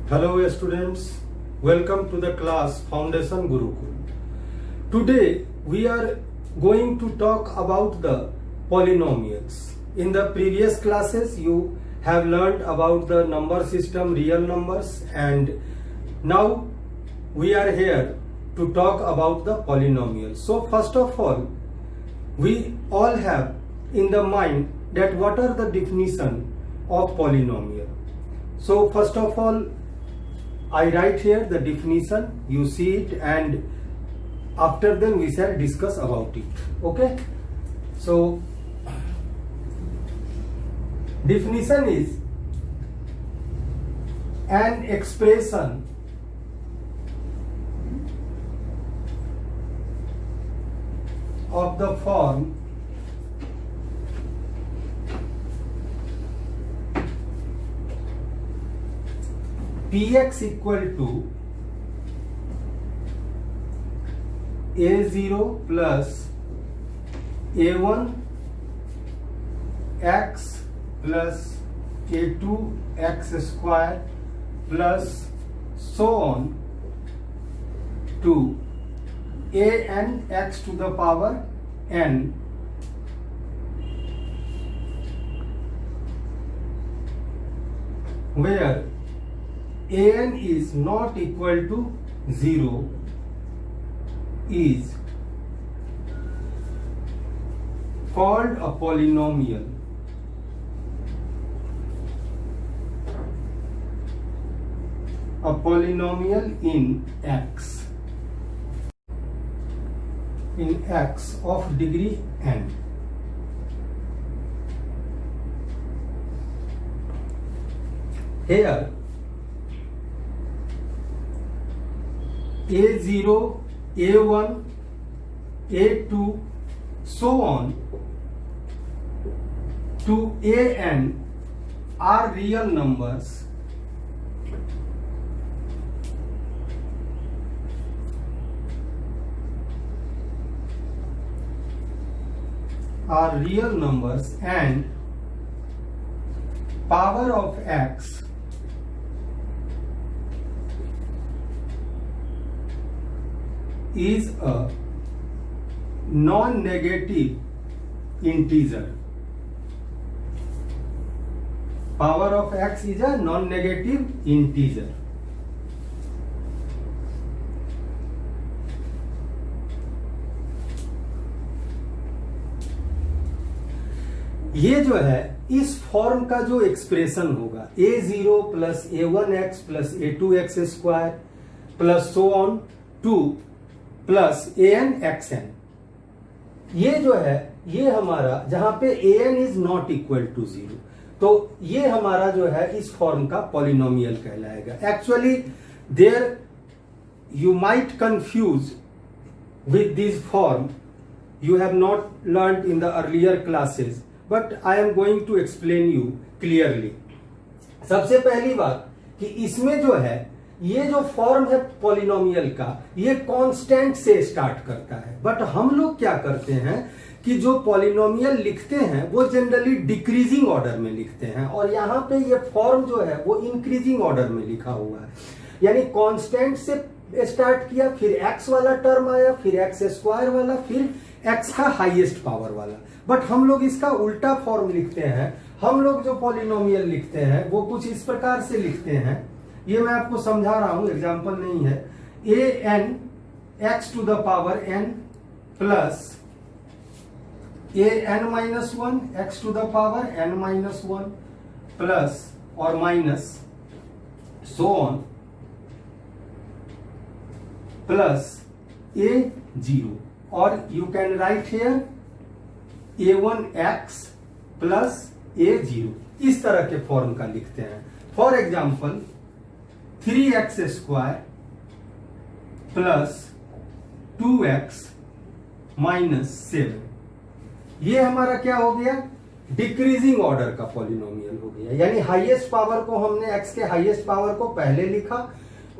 Hello students, welcome to the class Foundation Gurukul. Today we are going to talk about the polynomials. In the previous classes you have learned about the number system, real numbers, and now we are here to talk about the polynomials. So first of all, we all have in the mind that what are the definition of polynomial. So first of all, I write here the definition, you see it, and after then we shall discuss about it. Okay, so definition is an expression of the form Px equal to a0 plus a1 x plus a2 x square plus so on to an x to the power n where an is not equal to 0 is called a polynomial. A polynomial in x of degree n. Here a0, a1, a2, so on to an are real numbers and power of x is a non-negative integer. Power of x is a non-negative integer. ये जो है इस form का जो expression होगा a0 plus a1x plus a2x square plus so on two plus an xn, ये जो है ये हमारा जहां पे an is not equal to 0, तो ये हमारा जो है इस फॉर्म का पॉलिनोमियल कहलाएगा. Actually there you might confuse with this form, you have not learned in the earlier classes, but I am going to explain you clearly. सबसे पहली बात कि इसमें जो है ये जो फॉर्म है पॉलिनोमियल का ये कांस्टेंट से स्टार्ट करता है, बट हम लोग क्या करते हैं कि जो पॉलिनोमियल लिखते हैं वो जनरली डिक्रीजिंग ऑर्डर में लिखते हैं, और यहाँ पे ये फॉर्म जो है वो इंक्रीजिंग ऑर्डर में लिखा हुआ है. यानी कांस्टेंट से स्टार्ट किया, फिर एक्स वाला टर्म आया, फिर एक्स स्क्वायर वाला, फिर एक्स का हाईएस्ट पावर वाला. बट हम लोग इसका उल्टा फॉर्म लिखते हैं. हम लोग जो पॉलिनोमियल लिखते हैं वो कुछ इस प्रकार से लिखते हैं, ये मैं आपको समझा रहा हूं, एग्जांपल नहीं है. A n x to the power n plus a n minus one x to the power n minus one plus और minus so on plus a0, और you can write here a1x plus a0. इस तरह के form का लिखते हैं. For example 3x square plus 2x minus 7, ये हमारा क्या हो गया, डिक्रीजिंग ऑर्डर का पॉलिनोमियल हो गया. यानी हाईएस्ट पावर को हमने x के हाईएस्ट पावर को पहले लिखा,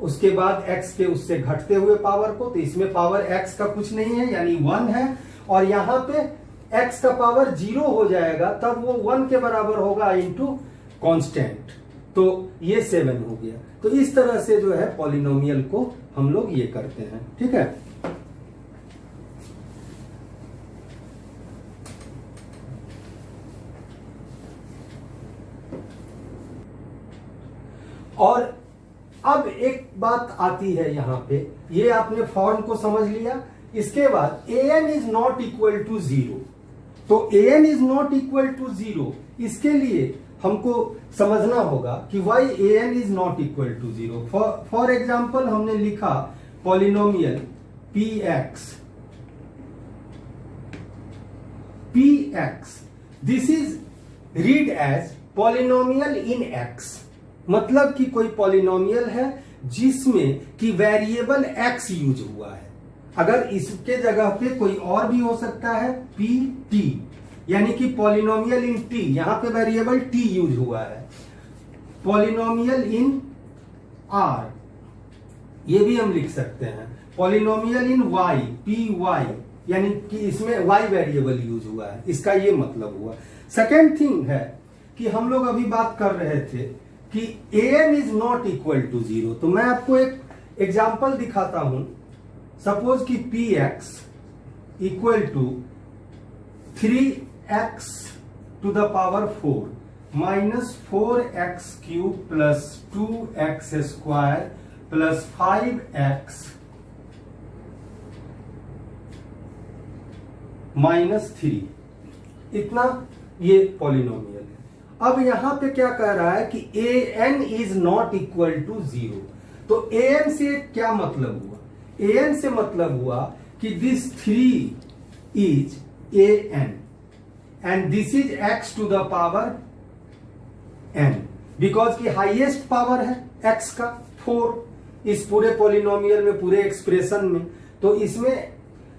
उसके बाद x के उससे घटते हुए पावर को, तो इसमें पावर x का कुछ नहीं है यानी 1 है, और यहां पे x का पावर 0 हो जाएगा, तब वो 1 के बराबर होगा इनटू कांस्टेंट. तो ये 7 हो गया। तो इस तरह से जो है पॉलिनोमियल को हम लोग ये करते हैं, ठीक है। और अब एक बात आती है यहां पे, ये आपने फॉर्म को समझ लिया। इसके बाद an is not equal to 0, तो an is not equal to 0, इसके लिए हमको समझना होगा कि why an is not equal to 0। For example हमने लिखा polynomial px, this is read as polynomial in x, मतलब कि कोई पॉलिनोमियल है जिसमें कि वेरिएबल x यूज हुआ है। अगर इसके जगह पे कोई और भी हो सकता है pt, यानी कि पॉलिनोमियल इन t, यहां पे वेरिएबल t यूज हुआ है। पॉलिनोमियल इन r, ये भी हम लिख सकते हैं। पॉलिनोमियल इन y, py, यानी कि इसमें y वेरिएबल यूज हुआ है, इसका ये मतलब हुआ। सेकेंड थिंग है कि हम लोग अभी बात कर रहे थे कि an is not equal to 0, तो मैं आपको एक एग्जाम्पल दिखाता हूं। सपोज कि px equal to 3x to the power 4 minus 4x cube plus 2x square plus 5x minus 3, इतना ये पॉलिनोमियल है। अब यहां पे क्या कह रहा है कि an is not equal to 0, तो an से क्या मतलब हुआ? an से मतलब हुआ कि this 3 is an and this is x to the power n, because की हाईएस्ट पावर है x का 4 इस पूरे पॉलिनोमियल में, पूरे एक्सप्रेशन में। तो इसमें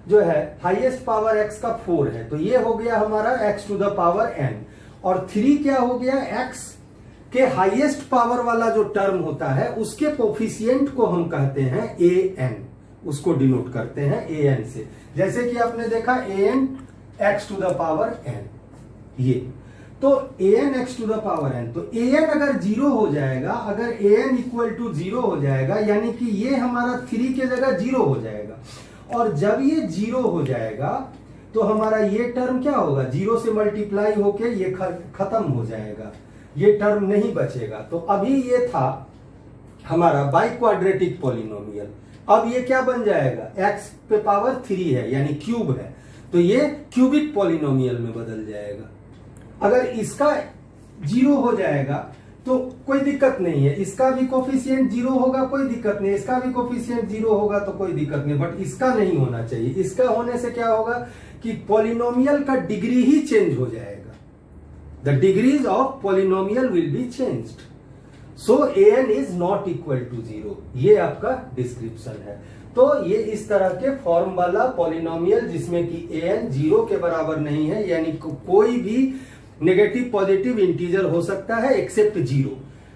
जो है हाईएस्ट पावर x का 4 है, तो ये हो गया हमारा x to the power n, और 3 क्या हो गया? x के हाईएस्ट पावर वाला जो टर्म होता है उसके कोफिशिएंट को हम कहते हैं an, उसको डिनोट करते हैं an से। जैसे कि आपने देखा an x to the power n, ये तो an x to the power n, तो an अगर 0 हो जाएगा, अगर an इक्वल टू 0 हो जाएगा, यानी कि ये हमारा 3 के जगह 0 हो जाएगा। और जब ये 0 हो जाएगा तो हमारा ये टर्म क्या होगा? 0 से मल्टीप्लाई होके ये खत्म हो जाएगा, ये टर्म नहीं बचेगा। तो अभी ये था हमारा बाई क्वाड्रेटिक पॉलिनोमियल। अब ये क्या बन जाएगा? x पे पावर 3 है, यानी क्यूब है, तो ये क्यूबिक पॉलिनोमियल में बदल जाएगा। अगर इसका 0 हो जाएगा तो कोई दिक्कत नहीं है, इसका भी कोफिशिएंट 0 होगा, कोई दिक्कत नहीं, इसका भी कोफिशिएंट 0 होगा तो कोई दिक्कत नहीं, बट इसका नहीं होना चाहिए। इसका होने से क्या होगा कि पॉलिनोमियल का डिग्री ही चेंज हो जाएगा, the degrees of polynomial will be changed, so an is not equal to 0, ये आपका डिस्क्रिप्शन है। तो ये इस तरह के फॉर्म वाला पॉलिनोमियल जिसमें कि an 0 के बराबर नहीं है, यानी कोई भी नेगेटिव पॉजिटिव इंटीजर हो सकता है except 0,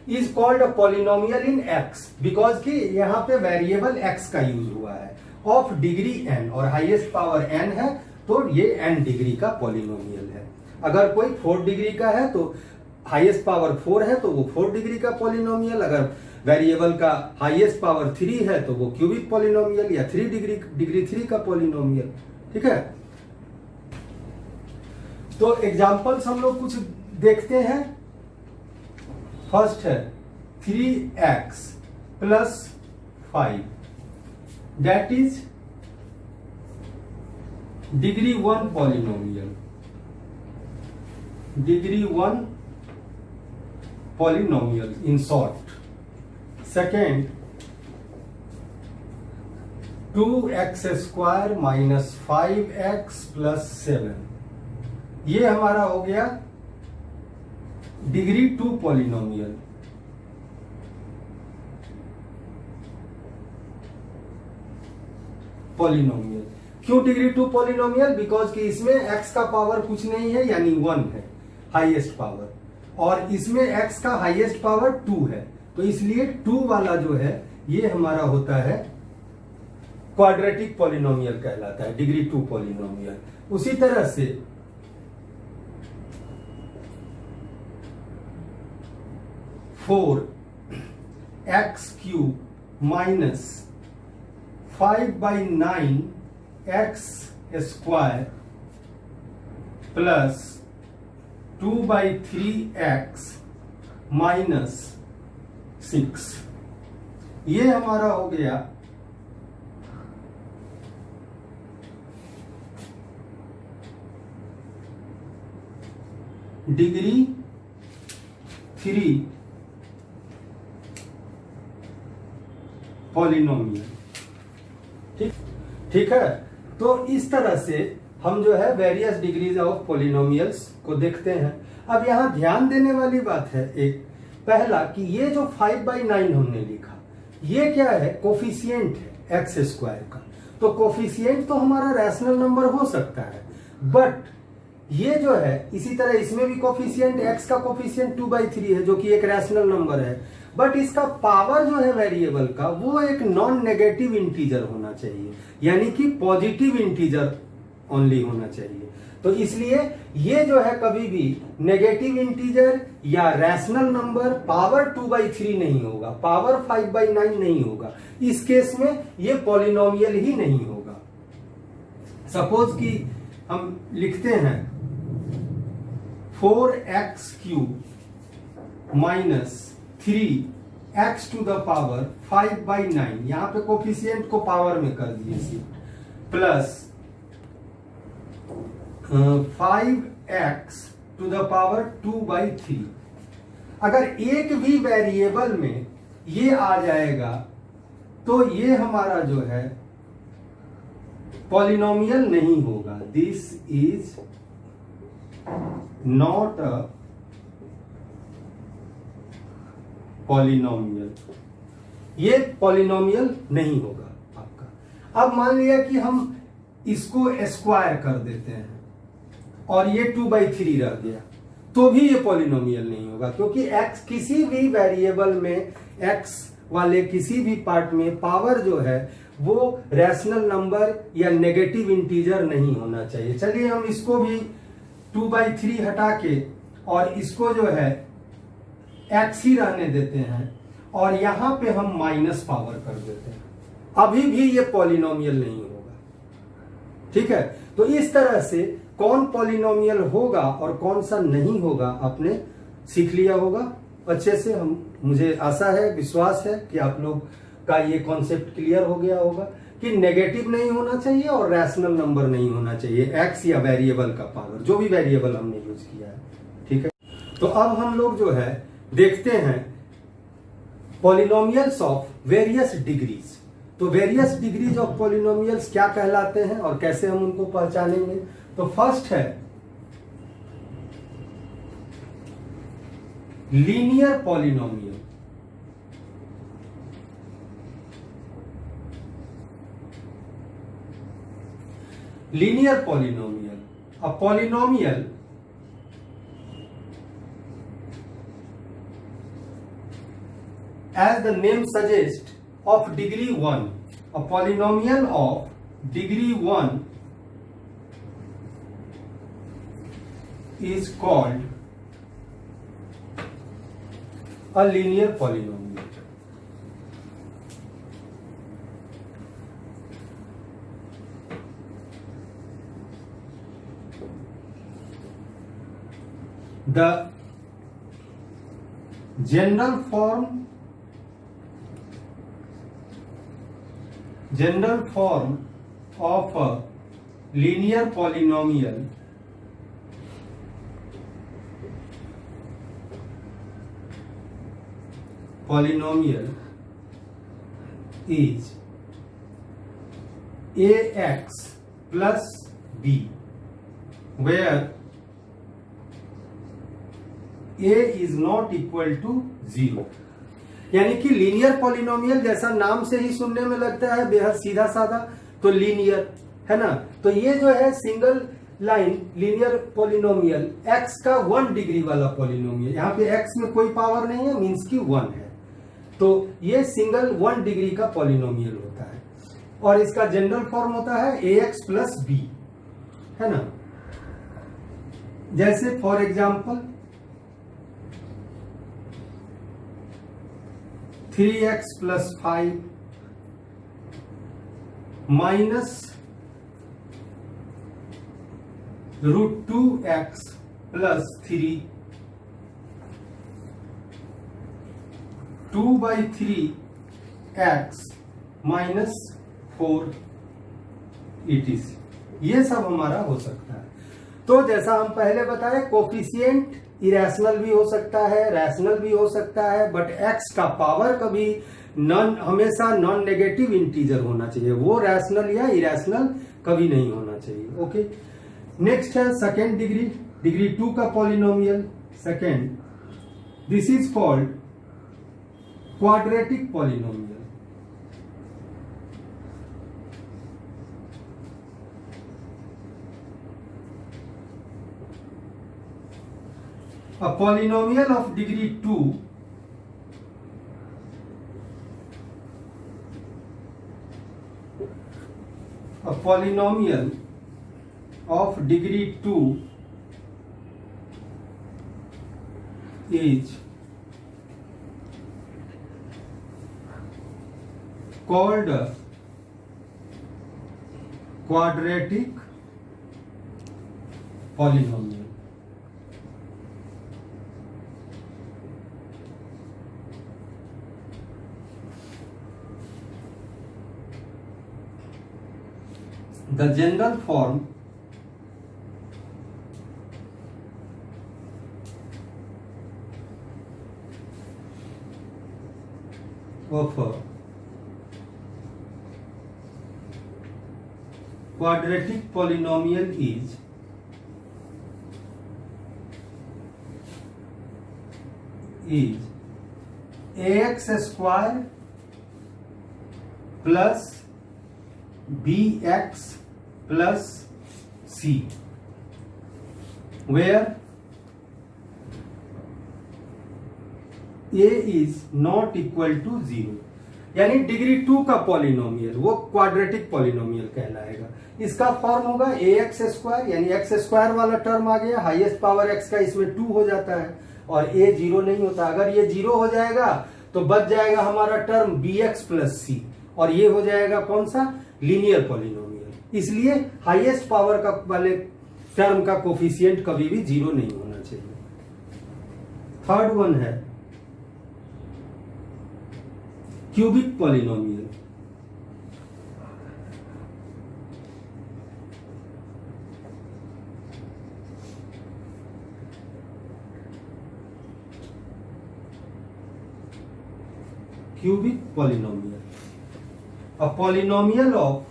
is called a polynomial in x, because कि यहां पे वेरिएबल x का यूज हुआ है, ऑफ डिग्री n, और हाईएस्ट पावर n है, तो ये n डिग्री का पॉलिनोमियल है। अगर कोई 4 डिग्री का है तो हाईएस्ट पावर 4 है तो वो 4 डिग्री का पॉलिनोमियल, अगर वेरिएबल का हाईएस्ट पावर 3 है तो वो क्यूबिक पॉलिनोमियल या 3 डिग्री 3 का पॉलिनोमियल, ठीक है। तो एग्जांपल्स हम लोग कुछ देखते हैं। फर्स्ट है 3x plus 5, that is degree 1 polynomial, degree 1 polynomial in short. Second 2x square minus 5x plus 7, ये हमारा हो गया डिग्री 2 पॉलिनोमियल। क्यों डिग्री 2 पॉलिनोमियल? बिकॉज कि इसमें x का पावर कुछ नहीं है, यानी 1 है हाईएस्ट पावर, और इसमें x का हाईएस्ट पावर 2 है, तो इसलिए 2 वाला जो है ये हमारा होता है क्वाड्रेटिक पॉलिनोमियल कहलाता है, डिग्री 2 पॉलिनोमियल। उसी तरह से 4 4x³ minus 5/9x² plus 2/3x minus 6, ये हमारा हो गया डिग्री 3 पॉलिनोमियल। ठीक है। तो इस तरह से हम जो है वेरियस डिग्रीज ऑफ पॉलिनोमियल्स को देखते हैं। अब यहां ध्यान देने वाली बात है एक, पहला कि ये जो 5/9 हमने लिखा, ये क्या है, कोफिशिएंट है x² का। तो कोफिशिएंट तो हमारा रैशनल नंबर हो सकता है, बट ये जो है इसी तरह इसमें भी कोफिशिएंट x का कोफिशिएंट 2/3 है जो कि एक रैशनल नंबर है, बट इसका पावर जो है वेरिएबल का वो एक नॉन नेगेटिव इंटीजर होना चाहिए, यानी कि पॉजिटिव इंटीजर ओनली होना चाहिए। तो इसलिए ये जो है कभी भी नेगेटिव इंटीजर या रैशनल नंबर पावर 2/3 नहीं होगा, पावर 5/9 नहीं होगा। इस केस में ये पॉलिनोमियल ही नहीं होगा। सपोज कि हम लिखते हैं 4x³ माइनस 3x⁵ 5/9, यहां पे कोफिशिएंट को पावर में कर दिए शिफ्ट, प्लस 5x⁵ अगर एक भी वेरिएबल में ये आ जाएगा तो ये हमारा जो है पॉलिनोमियल नहीं होगा। This is not a polynomial, ये पॉलिनोमियल नहीं होगा आपका। अब मान लिया कि हम इसको स्क्वायर कर देते हैं और ये 2/3 रह गया, तो भी ये पॉलिनोमियल नहीं होगा, क्योंकि x किसी भी वेरिएबल में x वाले किसी भी पार्ट में पावर जो है वो रैशनल नंबर या नेगेटिव इंटीजर नहीं होना चाहिए। चलिए हम इसको भी 2/3 हटा के और इसको जो है x ही रहने देते हैं और यहां पे हम माइनस पावर कर देते हैं, अभी भी ये पॉलिनोमियल नहीं होगा। ठीक है। तो इस तरह से कौन पॉलिनोमियल होगा और कौन सा नहीं होगा आपने सीख लिया होगा अच्छे से। मुझे आशा है, विश्वास है कि आप लोग का ये कॉन्सेप्ट क्लियर हो गया होगा कि नेगेटिव नहीं होना चाहिए और रैशनल नंबर नहीं होना चाहिए, एक्स या वेरिएबल का पावर, जो भी वेरिएबल हमने यूज किया है। ठीक है। तो अब हम लोग जो है देखते हैं पॉलिनोमियल्स ऑफ वेरियस डिग्रीज। तो वेरियस डिग्रीज ऑफ पॉलिनोमियल्स क्या कहलाते हैं और कैसे हम उनको पहचानेंगे। तो फर्स्ट है linear polynomial. Linear polynomial, a polynomial as the name suggests of degree 1, a polynomial of degree 1 is called a linear polynomial. The general form of a linear polynomial is ax plus b, where a is not equal to 0। यानी कि linear polynomial जैसा नाम से ही सुनने में लगता है बेहद सीधा साधा, तो लीनियर है ना। तो ये जो है single line linear polynomial x का 1 डिग्री वाला पॉलिनोमियल, यहाँ पे x में कोई पावर नहीं है, मींस की 1 है, तो ये सिंगल 1 डिग्री का पॉलिनोमियल होता है और इसका जनरल फॉर्म होता है ax प्लस b, है ना। जैसे for example 3x plus 5 minus root 2x plus 3 2 by 3x minus 4 etc. ये सब हमारा हो सकता है। तो जैसा हम पहले बताए, कोफिशिएंट इरेशनल भी हो सकता है, रैशनल भी हो सकता है, बट x का पावर कभी हमेशा नॉन नेगेटिव इंटीजर होना चाहिए, वो रैशनल या इरेशनल कभी नहीं होना चाहिए। ओके, नेक्स्ट है सेकेंड डिग्री, डिग्री 2 का polynomial second, this is called quadratic polynomial. A polynomial of degree 2 a polynomial of degree 2 is called a quadratic polynomial. The general form of a quadratic polynomial is ax square plus bx plus c, where a is not equal to 0। यानी degree 2 का polynomial वो quadratic polynomial कहलाएगा। इसका form होगा ax square, यानी x square वाला term आ गया, highest power x का इसमें 2 हो जाता है और a 0 नहीं होता। अगर ये 0 हो जाएगा तो बच जाएगा हमारा टर्म bx प्लस c, और ये हो जाएगा कौन सा, लीनियर पॉलिनोमियल। इसलिए हाईएस्ट पावर का वाले टर्म का कोफिशिएंट कभी भी 0 नहीं होना चाहिए। थर्ड वन है cubic polynomial. Cubic polynomial, a polynomial of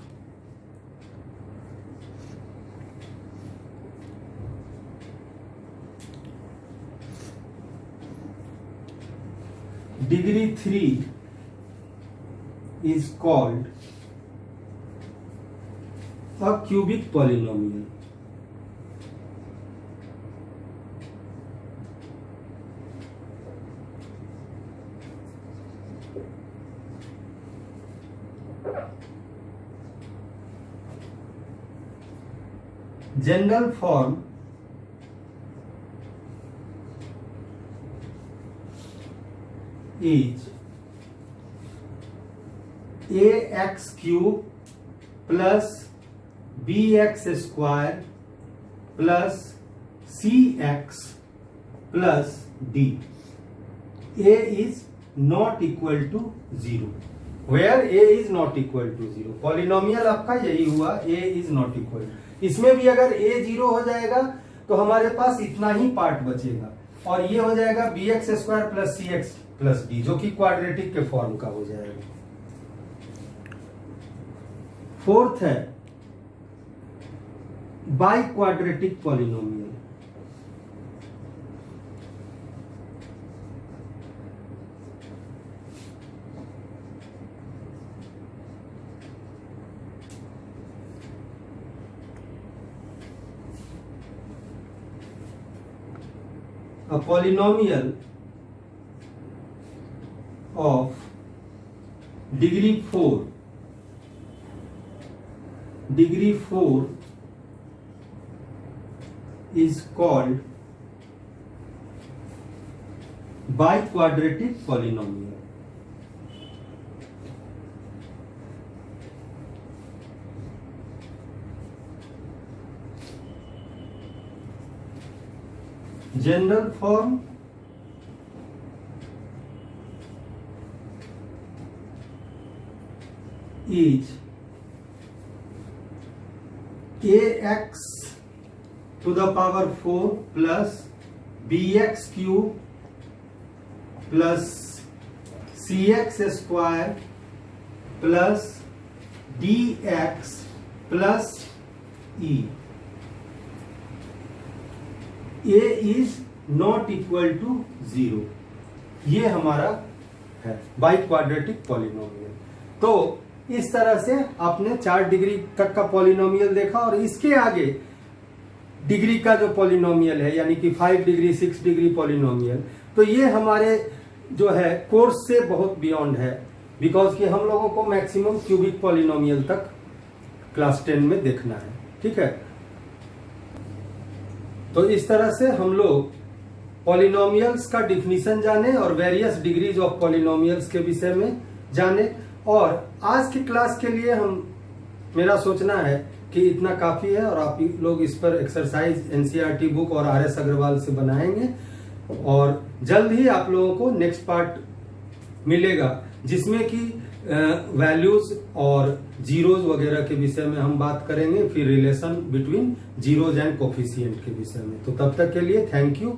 degree 3 is called a cubic polynomial. General form is ax cube plus bx square plus cx plus d. A is not equal to 0, where a is not equal to 0। Polynomial आपका यही हुआ, a is not equal। इसमें भी अगर a 0 हो जाएगा तो हमारे पास इतना ही पार्ट बचेगा, और ये हो जाएगा bx square plus cx plus d, जो कि क्वाड्रेटिक के फॉर्म का हो जाएगा। फोर्थ है by quadratic polynomial. A polynomial of degree 4 is called biquadratic polynomial. General form is ax to the power 4 plus bx cube plus cx square plus dx plus e. a is not equal to 0. ये हमारा है by quadratic polynomial. तो इस तरह से आपने 4 degree तक का पॉलिनोमियल देखा, और इसके आगे डिग्री का जो पॉलिनोमियल है यानी कि 5 डिग्री 6 डिग्री पॉलिनोमियल, तो ये हमारे जो है कोर्स से बहुत बियॉन्ड है, बिकॉज कि हम लोगों को मैक्सिमम क्यूबिक पॉलिनोमियल तक क्लास 10 में देखना है। ठीक है, तो इस तरह से हम लोग पॉलिनोमियल्स का डिफिनीशन जाने और वेरियस डिग्रीज ऑफ पॉलिनोमियल्स के विषय में जाने। और आज की क्लास के लिए मेरा सोचना है कि इतना काफी है, और आप लोग इस पर एक्सरसाइज एनसीईआरटी बुक और आर एस अग्रवाल से बनाएंगे, और जल्द ही आप लोगों को नेक्स्ट पार्ट मिलेगा जिसमें कि वैल्यूज और जीरोज वगैरह के विषय में हम बात करेंगे, फिर relation between zeros and coefficient के विषय में। तो तब तक के लिए थैंक यू।